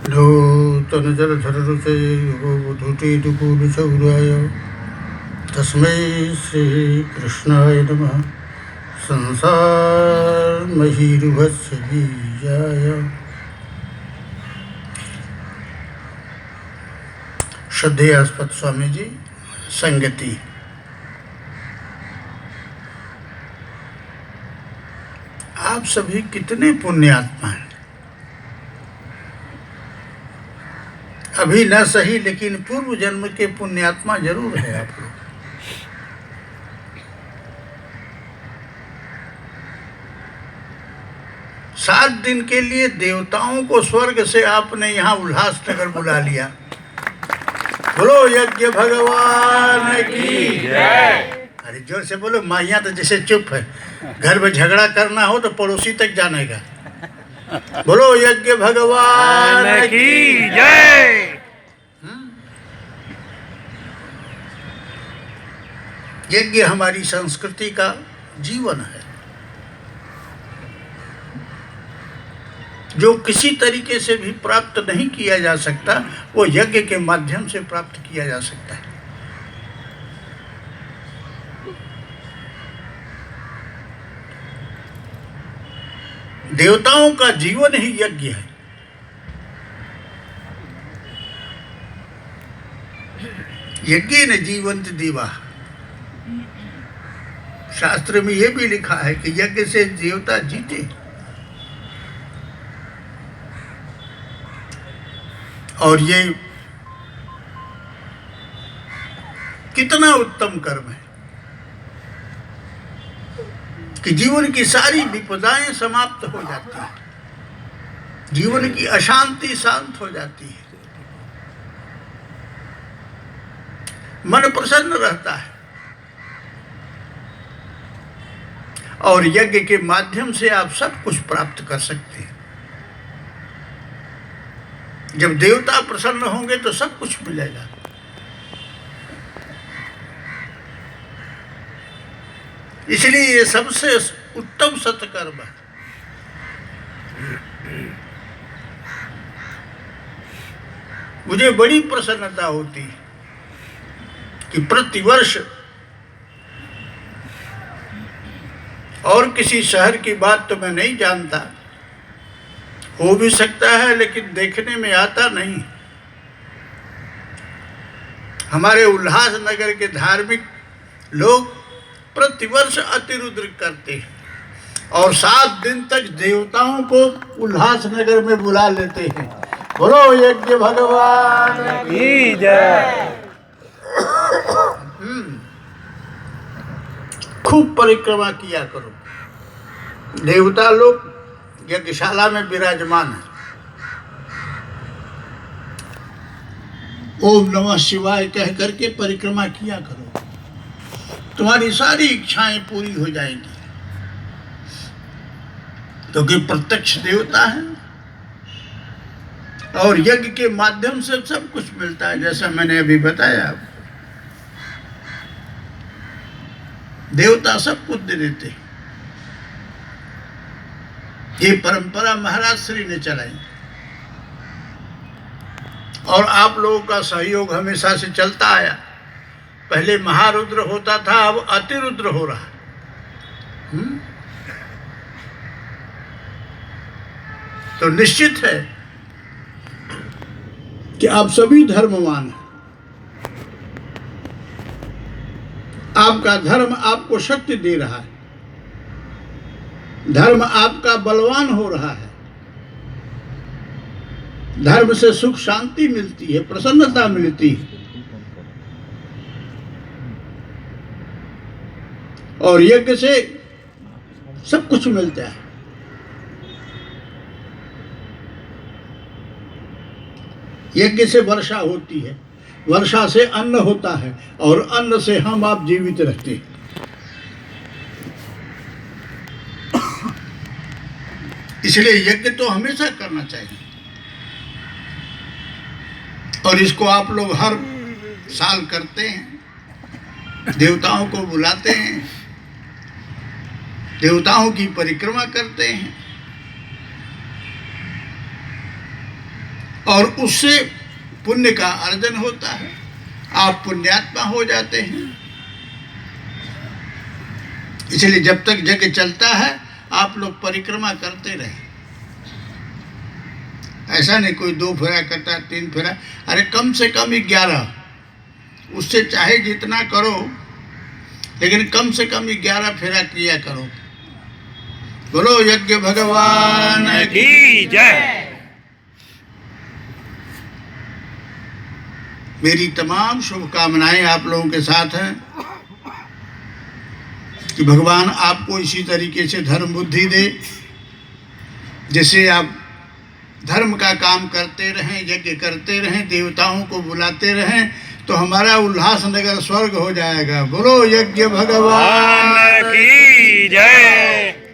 लोतनजलधररुचैर्वधूटेदुकूलचौराय तस्मै श्रीकृष्णाय नमः। संसारमहीरुहस्य बीजाय। श्रद्धेयास्पद स्वामी जी संगति। आप सभी कितने पुण्यात्मा हैं। अभी न सही लेकिन पूर्व जन्म के पुण्यात्मा जरूर है आप लोग। सात दिन के लिए देवताओं को स्वर्ग से आपने यहाँ उल्लासनगर बुला लिया। बोलो यज्ञ भगवान की जय। अरे जोर से बोलो, माइया तो जैसे चुप है। घर में झगड़ा करना हो तो पड़ोसी तक जानेगा। बोलो यज्ञ भगवान की जय। यज्ञ हमारी संस्कृति का जीवन है, जो किसी तरीके से भी प्राप्त नहीं किया जा सकता, वो यज्ञ के माध्यम से प्राप्त किया जा सकता है। देवताओं का जीवन ही यज्ञ है। यज्ञ न जीवंत दीवा। शास्त्र में यह भी लिखा है कि यज्ञ से देवता जीते। और ये कितना उत्तम कर्म है कि जीवन की सारी विपदाएं समाप्त हो जाती हैं, जीवन की अशांति शांत हो जाती है, मन प्रसन्न रहता है। और यज्ञ के माध्यम से आप सब कुछ प्राप्त कर सकते हैं। जब देवता प्रसन्न होंगे तो सब कुछ मिलेगा। इसलिए ये सबसे उत्तम सत्कर्म है। मुझे बड़ी प्रसन्नता होती है कि प्रतिवर्ष, और किसी शहर की बात तो मैं नहीं जानता, हो भी सकता है लेकिन देखने में आता नहीं, हमारे उल्लासनगर के धार्मिक लोग प्रतिवर्ष अतिरुद्र करते हैं और 7 दिन तक देवताओं को उल्लासनगर में बुला लेते हैं। बोलो यज्ञ भगवान की जय। खूब परिक्रमा किया करो। देवता लोग यज्ञशाला में विराजमान है। ओम नमः शिवाय कह करके परिक्रमा किया करो, तुम्हारी सारी इच्छाएं पूरी हो जाएंगी। क्योंकि प्रत्यक्ष देवता है और यज्ञ के माध्यम से सब कुछ मिलता है। जैसा मैंने अभी बताया, देवता सब कुछ दे देते हैं। ये परंपरा महाराज श्री ने चलाई और आप लोगों का सहयोग हमेशा से चलता आया। पहले महारुद्र होता था, अब अतिरुद्र हो रहा है। तो निश्चित है कि आप सभी धर्मवान हैं। आपका धर्म आपको शक्ति दे रहा है, धर्म आपका बलवान हो रहा है। धर्म से सुख शांति मिलती है, प्रसन्नता मिलती है। और यज्ञ से सब कुछ मिलता है। यज्ञ से वर्षा होती है, वर्षा से अन्न होता है और अन्न से हम आप जीवित रहते हैं। इसलिए यज्ञ तो हमेशा करना चाहिए। और इसको आप लोग हर साल करते हैं, देवताओं को बुलाते हैं, देवताओं की परिक्रमा करते हैं। और उससे पुण्य का अर्जन होता है, आप पुण्यात्मा हो जाते हैं। इसलिए जब तक यज्ञ चलता है आप लोग परिक्रमा करते रहें। ऐसा नहीं कोई 2 फेरा करता, 3 फेरा, अरे कम से कम 11, उससे चाहे जितना करो लेकिन कम से कम 11 फेरा किया करो। बोलो यज्ञ भगवान की जय। मेरी तमाम शुभकामनाएं आप लोगों के साथ हैं कि भगवान आपको इसी तरीके से धर्म बुद्धि दे, जैसे आप धर्म का काम करते रहें, यज्ञ करते रहें, देवताओं को बुलाते रहें, तो हमारा उल्लासनगर स्वर्ग हो जाएगा। बोलो यज्ञ भगवान की जय।